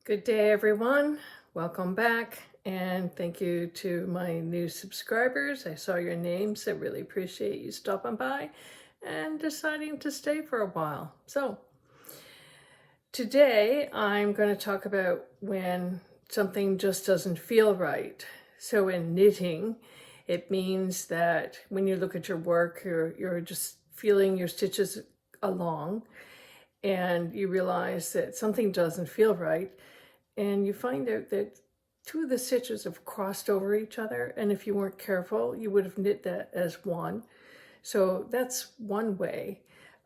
Good day, everyone. Welcome back, and thank you to my new subscribers. I saw your names. I really appreciate you stopping by and deciding to stay for a while. So, today I'm going to talk about when something just doesn't feel right. So, in knitting, it means that when you look at your work, you're just feeling your stitches along, and you realize that something doesn't feel right, and you find out that two of the stitches have crossed over each other, and if you weren't careful, you would have knit that as one. So that's one way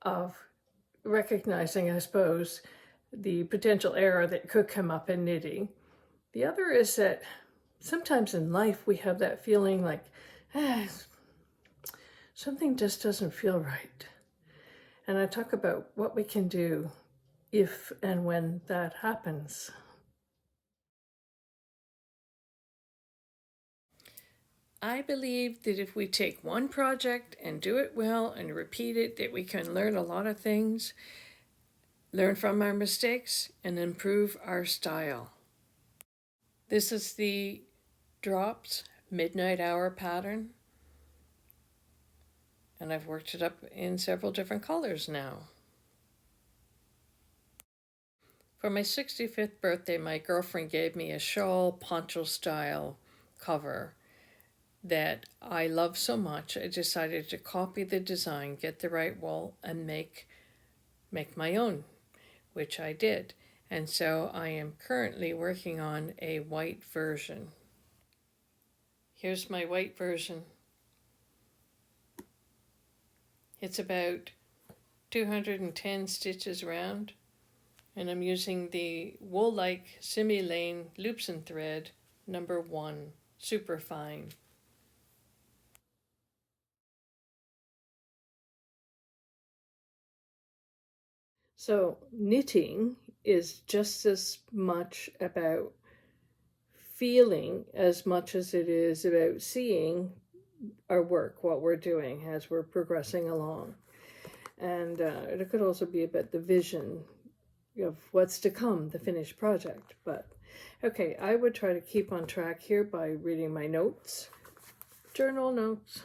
of recognizing, I suppose, the potential error that could come up in knitting. The other is that sometimes in life we have that feeling like, ah, something just doesn't feel right. And I talk about what we can do if and when that happens. I believe that if we take one project and do it well and repeat it, that we can learn a lot of things, learn from our mistakes, and improve our style. This is the Drops Midnight Hour pattern, and I've worked it up in several different colors now. For my 65th birthday, my girlfriend gave me a shawl poncho style cover that I love so much. I decided to copy the design, get the right wool, and make my own, which I did. And so I am currently working on a white version. Here's my white version. It's about 210 stitches round, and I'm using the Wool-like Simi-Lane loops and thread number 1, super fine. So knitting is just as much about feeling as much as it is about seeing our work, what we're doing as we're progressing along. And it could also be about the vision of what's to come, the finished project. But okay, I would try to keep on track here by reading my notes, journal notes.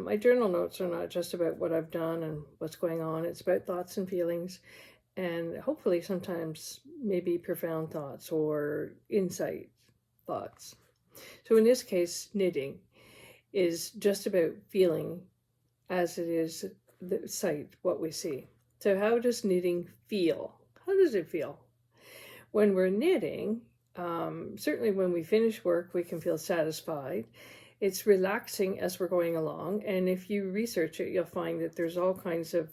My journal notes are not just about what I've done and what's going on. It's about thoughts and feelings, and hopefully sometimes maybe profound thoughts or insight thoughts. So in this case, knitting is just about feeling as it is the sight, what we see. So how does knitting feel? How does it feel? When we're knitting, certainly when we finish work, we can feel satisfied. It's relaxing as we're going along, and if you research it, you'll find that there's all kinds of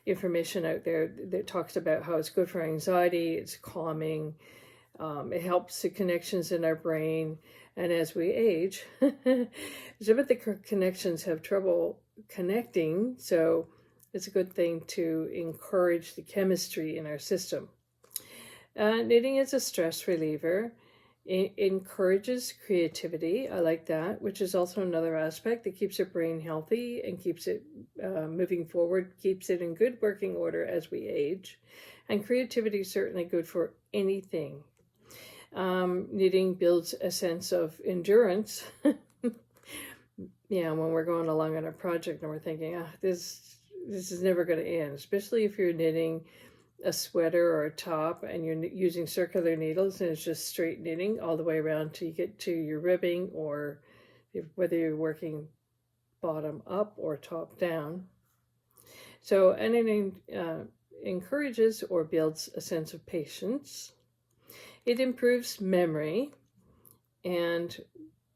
information out there that talks about how it's good for anxiety, it's calming, it helps the connections in our brain, and as we age, some of the connections have trouble connecting, so it's a good thing to encourage the chemistry in our system. Knitting is a stress reliever. It encourages creativity. I like that, which is also another aspect that keeps your brain healthy and keeps it moving forward, keeps it in good working order as we age. And creativity is certainly good for anything. Knitting builds a sense of endurance. Yeah, when we're going along on a project and we're thinking, this is never going to end, especially if you're knitting a sweater or a top and you're using circular needles and it's just straight knitting all the way around till you get to your ribbing, or whether you're working bottom up or top down. So, and it encourages or builds a sense of patience. It improves memory, and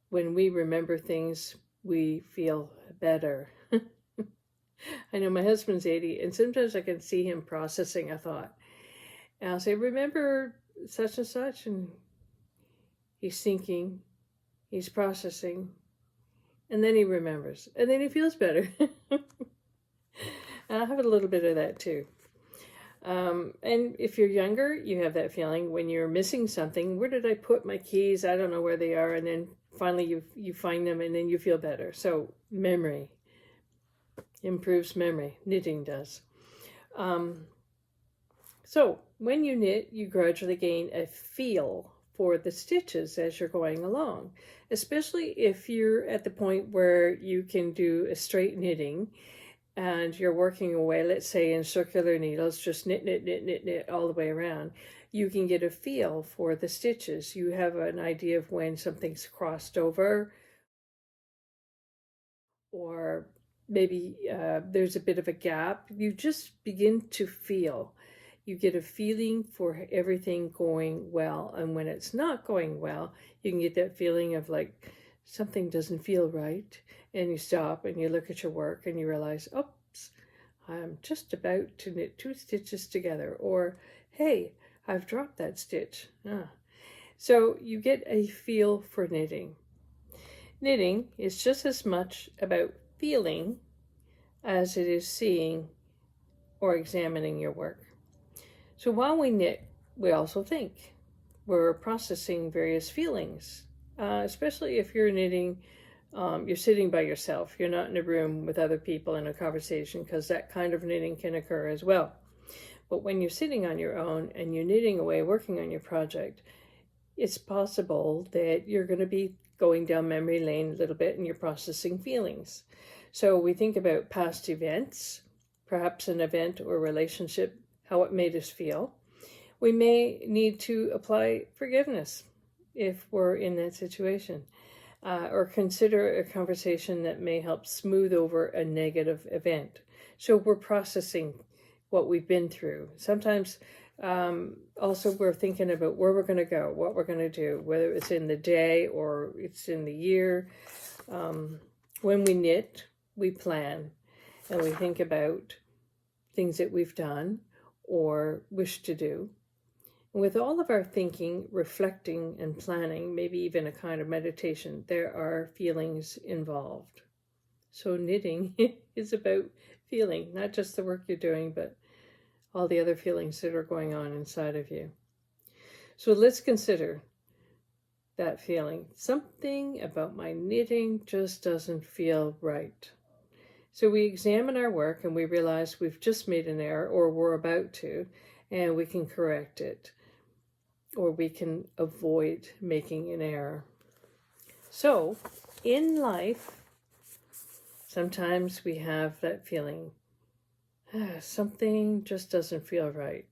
when we remember things, we feel better. I know my husband's 80, and sometimes I can see him processing a thought. And I'll say, remember such and such, and he's thinking, he's processing, and then he remembers, and then he feels better. I have a little bit of that too. And if you're younger, you have that feeling when you're missing something. Where did I put my keys? I don't know where they are. And then finally you find them, and then you feel better. So memory improves memory. Knitting does. So When you knit, you gradually gain a feel for the stitches as you're going along, especially if you're at the point where you can do a straight knitting and you're working away, let's say in circular needles, just knit, knit, knit, knit, knit all the way around. You can get a feel for the stitches. You have an idea of when something's crossed over, or maybe there's a bit of a gap. You just begin to feel. You get a feeling for everything going well. And when it's not going well, you can get that feeling of like something doesn't feel right. And you stop and you look at your work and you realize, oops, I'm just about to knit 2 stitches together. Or, hey, I've dropped that stitch. So you get a feel for knitting. Knitting is just as much about feeling as it is seeing or examining your work. So while we knit, we also think. We're processing various feelings, especially if you're knitting, you're sitting by yourself. You're not in a room with other people in a conversation, because that kind of knitting can occur as well. But when you're sitting on your own and you're knitting away, working on your project, it's possible that you're going to be going down memory lane a little bit and you're processing feelings. So we think about past events, perhaps an event or relationship, how it made us feel. We may need to apply forgiveness if we're in that situation, or consider a conversation that may help smooth over a negative event. So we're processing what we've been through. Sometimes also we're thinking about where we're going to go, what we're going to do, whether it's in the day or it's in the year. When we knit, we plan and we think about things that we've done or wish to do. And with all of our thinking, reflecting, and planning, maybe even a kind of meditation, there are feelings involved. So knitting is about feeling, not just the work you're doing, but all the other feelings that are going on inside of you. So let's consider that feeling. Something about my knitting just doesn't feel right. So we examine our work and we realize we've just made an error, or we're about to, and we can correct it, or we can avoid making an error. So in life, sometimes we have that feeling, something just doesn't feel right.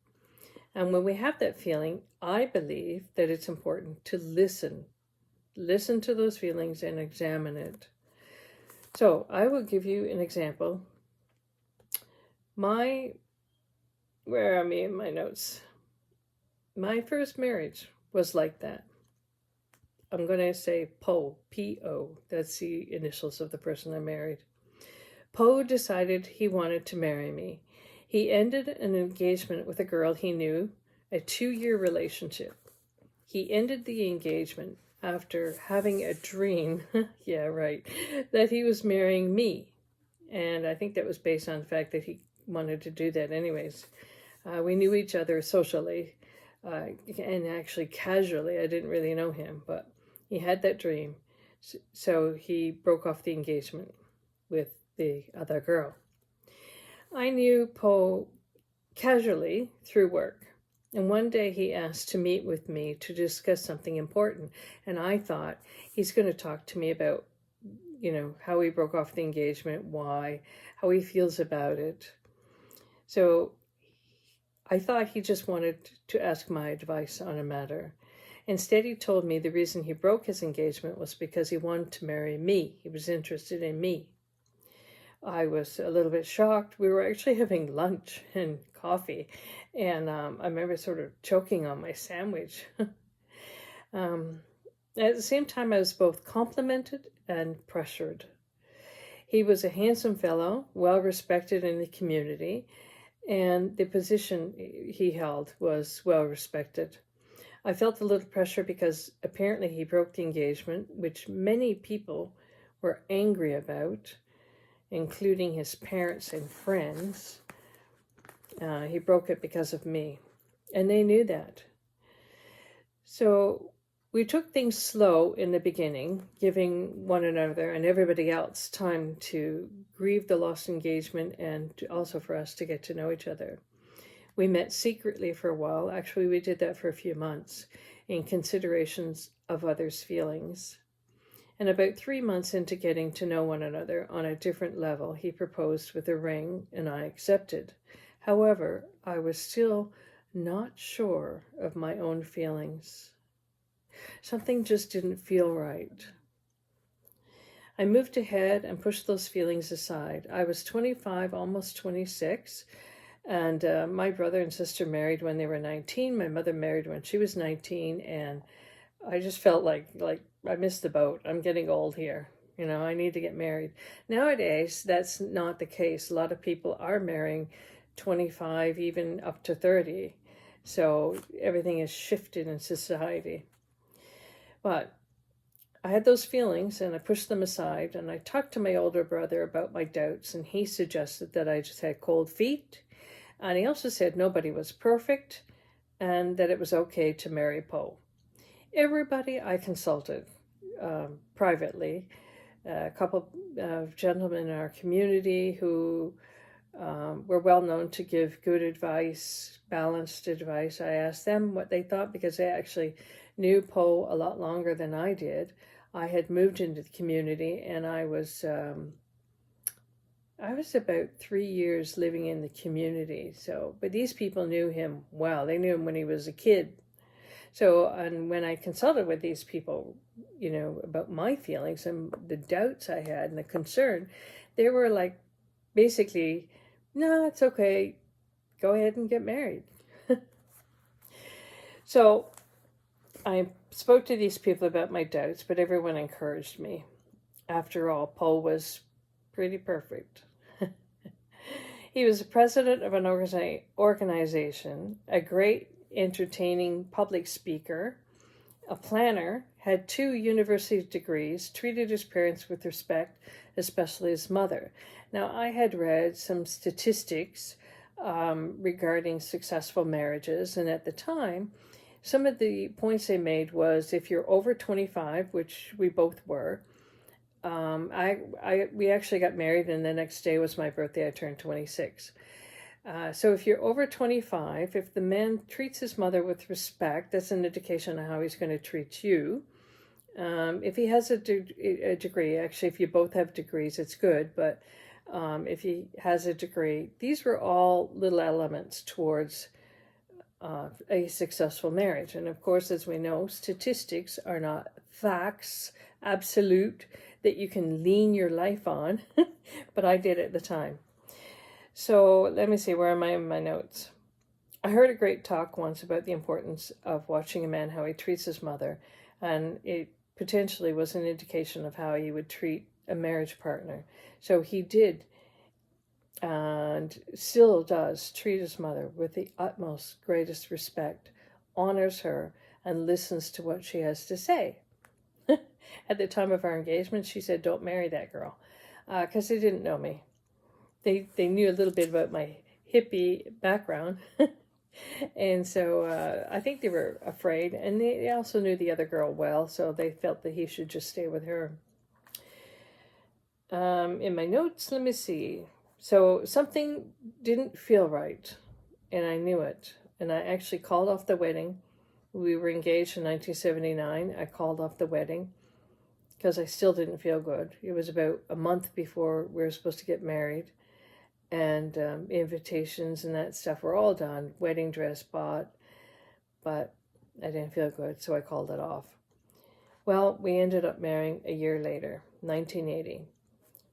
And when we have that feeling, I believe that it's important to listen to those feelings and examine it. So I will give you an example. Where am I in my notes? My first marriage was like that. I'm going to say Poe, P-O. That's the initials of the person I married. Poe decided he wanted to marry me. He ended an engagement with a girl he knew, a 2-year relationship. He ended the engagement after having a dream, yeah, right, that he was marrying me. And I think that was based on the fact that he wanted to do that anyways. We knew each other socially, and actually casually. I didn't really know him, but he had that dream. So he broke off the engagement with the other girl. I knew Poe casually through work. And one day he asked to meet with me to discuss something important. And I thought he's going to talk to me about, how he broke off the engagement, why, how he feels about it. So I thought he just wanted to ask my advice on a matter. Instead, he told me the reason he broke his engagement was because he wanted to marry me. He was interested in me. I was a little bit shocked. We were actually having lunch and coffee, and I remember sort of choking on my sandwich. At the same time, I was both complimented and pressured. He was a handsome fellow, well respected in the community, and the position he held was well respected. I felt a little pressure because apparently he broke the engagement, which many people were angry about, including his parents and friends. He broke it because of me, and they knew that. So we took things slow in the beginning, giving one another and everybody else time to grieve the lost engagement and also for us to get to know each other. We met secretly for a while. Actually, we did that for a few months in considerations of others' feelings. And about 3 months into getting to know one another on a different level, he proposed with a ring, and I accepted. However, I was still not sure of my own feelings. Something just didn't feel right. I moved ahead and pushed those feelings aside. I was 25, almost 26, and my brother and sister married when they were 19. My mother married when she was 19, and I just felt like I missed the boat. I'm getting old here. I need to get married. Nowadays, that's not the case. A lot of people are marrying 25, even up to 30. So everything has shifted in society. But I had those feelings and I pushed them aside, and I talked to my older brother about my doubts, and he suggested that I just had cold feet. And he also said nobody was perfect and that it was okay to marry Poe. Everybody I consulted privately, a couple of gentlemen in our community who were well known to give good advice, balanced advice. I asked them what they thought because they actually knew Poe a lot longer than I did. I had moved into the community, and I was about 3 years living in the community. But these people knew him well. They knew him when he was a kid. So, and when I consulted with these people, about my feelings and the doubts I had and the concern, they were like, basically, no, it's okay. Go ahead and get married. So I spoke to these people about my doubts, but everyone encouraged me. After all, Poe was pretty perfect. He was the president of an organization, a great entertaining public speaker, a planner, had 2 university degrees, treated his parents with respect, especially his mother. Now, I had read some statistics regarding successful marriages, and at the time, some of the points they made was if you're over 25, which we both were, we actually got married, and the next day was my birthday. I turned 26. So if you're over 25, if the man treats his mother with respect, that's an indication of how he's going to treat you. If he has a degree, actually, if you both have degrees, it's good. But if he has a degree, these were all little elements towards a successful marriage. And of course, as we know, statistics are not facts, absolute, that you can lean your life on. But I did at the time. So let me see, where am I in my notes? I heard a great talk once about the importance of watching a man, how he treats his mother, and it potentially was an indication of how he would treat a marriage partner. So he did, and still does, treat his mother with the utmost greatest respect, honors her, and listens to what she has to say. At the time of our engagement, she said, "Don't marry that girl," because they didn't know me. They knew a little bit about my hippie background. And so I think they were afraid, and they also knew the other girl well, so they felt that he should just stay with her. In my notes, let me see. So something didn't feel right, and I knew it. And I actually called off the wedding. We were engaged in 1979. I called off the wedding because I still didn't feel good. It was about a month before we were supposed to get married. And invitations and that stuff were all done. Wedding dress bought, but I didn't feel good, so I called it off. Well, we ended up marrying a year later, 1980.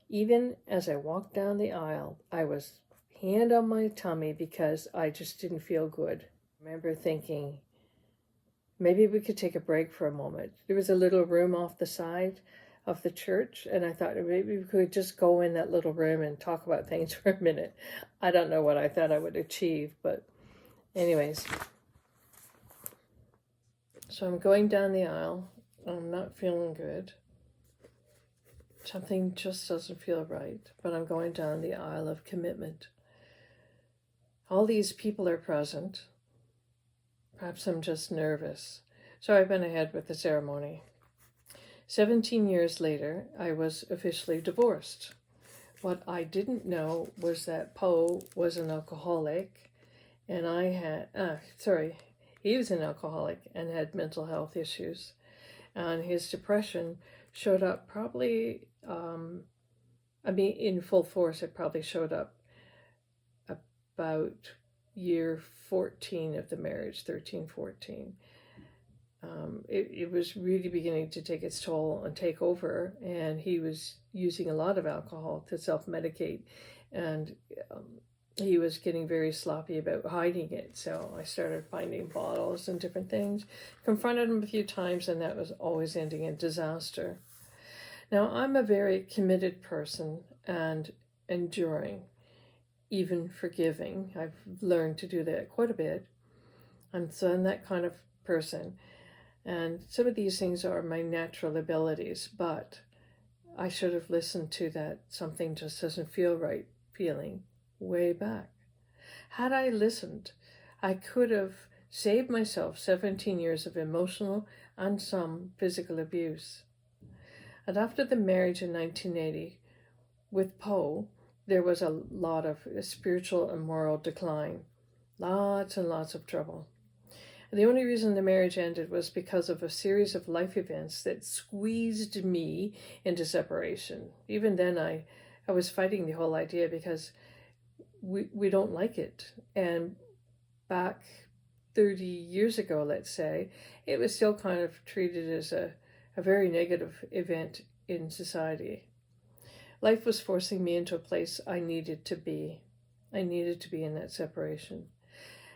Even as I walked down the aisle, I was hand on my tummy because I just didn't feel good. I remember thinking, maybe we could take a break for a moment. There was a little room off the side of the church, and I thought maybe we could just go in that little room and talk about things for a minute. I don't know what I thought I would achieve, but anyways. So I'm going down the aisle. I'm not feeling good. Something just doesn't feel right, but I'm going down the aisle of commitment. All these people are present. Perhaps I'm just nervous. So I went ahead with the ceremony. 17 years later, I was officially divorced. What I didn't know was that Poe was an alcoholic, And he was an alcoholic and had mental health issues. And his depression showed up probably, in full force, it probably showed up about year 14 of the marriage, 13, 14. It was really beginning to take its toll and take over, and he was using a lot of alcohol to self-medicate, and he was getting very sloppy about hiding it. So I started finding bottles and different things, confronted him a few times, and that was always ending in disaster. Now, I'm a very committed person and enduring, even forgiving. I've learned to do that quite a bit. And so I'm that kind of person. And some of these things are my natural abilities, but I should have listened to that something just doesn't feel right feeling way back. Had I listened, I could have saved myself 17 years of emotional and some physical abuse. And after the marriage in 1980 with Poe, there was a lot of spiritual and moral decline. Lots and lots of trouble. The only reason the marriage ended was because of a series of life events that squeezed me into separation. Even then, I was fighting the whole idea because we don't like it. And back 30 years ago, let's say, it was still kind of treated as a very negative event in society. Life was forcing me into a place I needed to be. I needed to be in that separation.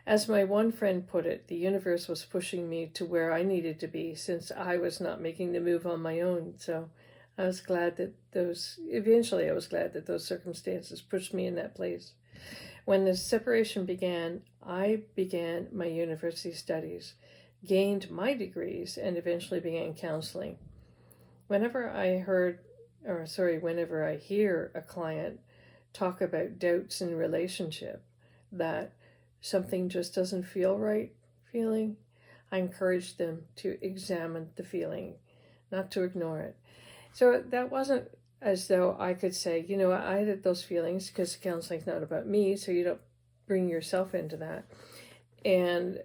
As my one friend put it, the universe was pushing me to where I needed to be since I was not making the move on my own. So I was glad that those circumstances pushed me in that place. When the separation began, I began my university studies, gained my degrees, and eventually began counseling. Whenever I hear a client talk about doubts in relationship, that something just doesn't feel right feeling, I encourage them to examine the feeling, not to ignore it. So that wasn't as though I could say, I had those feelings, because counseling's not about me, so you don't bring yourself into that. And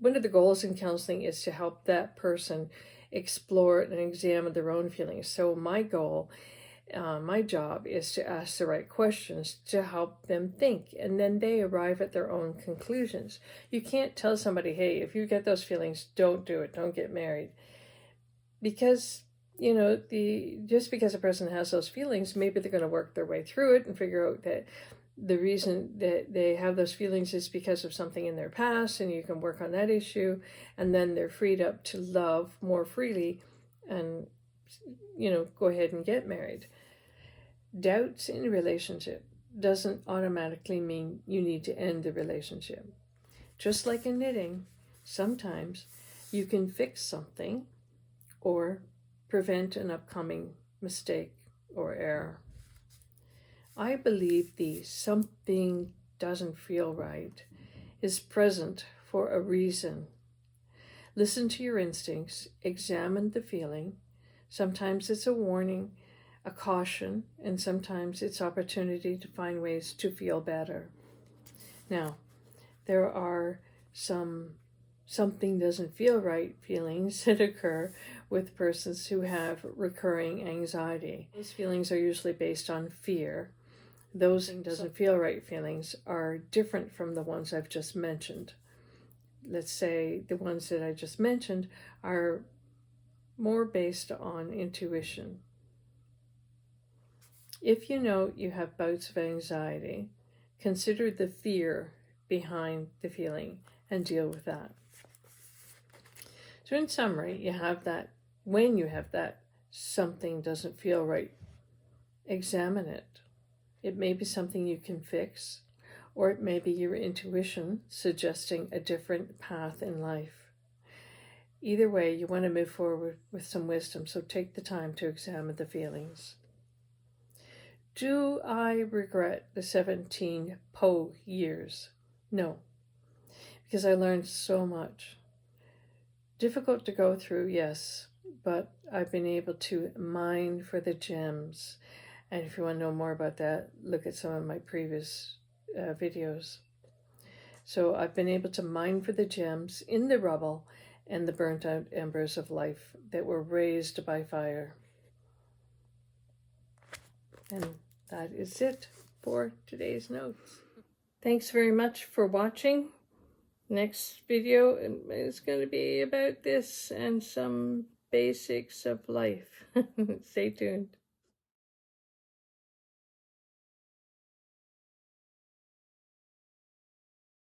one of the goals in counseling is to help that person explore and examine their own feelings. So my job is to ask the right questions to help them think, and then they arrive at their own conclusions. You can't tell somebody, hey, if you get those feelings, don't do it, don't get married. Because, just because a person has those feelings, maybe they're going to work their way through it and figure out that the reason that they have those feelings is because of something in their past, and you can work on that issue, and then they're freed up to love more freely and, go ahead and get married. Doubts in a relationship doesn't automatically mean you need to end the relationship. Just like in knitting, sometimes you can fix something or prevent an upcoming mistake or error. I believe the something doesn't feel right is present for a reason. Listen to your instincts, examine the feeling. Sometimes it's a warning, a caution, and sometimes it's opportunity to find ways to feel better. Now, there are something doesn't feel right feelings that occur with persons who have recurring anxiety. Those feelings are usually based on fear. Those doesn't feel right feelings are different from the ones I've just mentioned. Let's say the ones that I just mentioned are more based on intuition. If you know you have bouts of anxiety, consider the fear behind the feeling and deal with that. So in summary, when you have that something doesn't feel right, examine it. It may be something you can fix, or it may be your intuition suggesting a different path in life. Either way, you want to move forward with some wisdom, so take the time to examine the feelings. Do I regret the 17 Poe years? No, because I learned so much. Difficult to go through, yes, but I've been able to mine for the gems. And if you want to know more about that, look at some of my previous videos. So I've been able to mine for the gems in the rubble and the burnt out embers of life that were raised by fire. And that is it for today's notes. Thanks very much for watching. Next video is going to be about this and some basics of life. Stay tuned.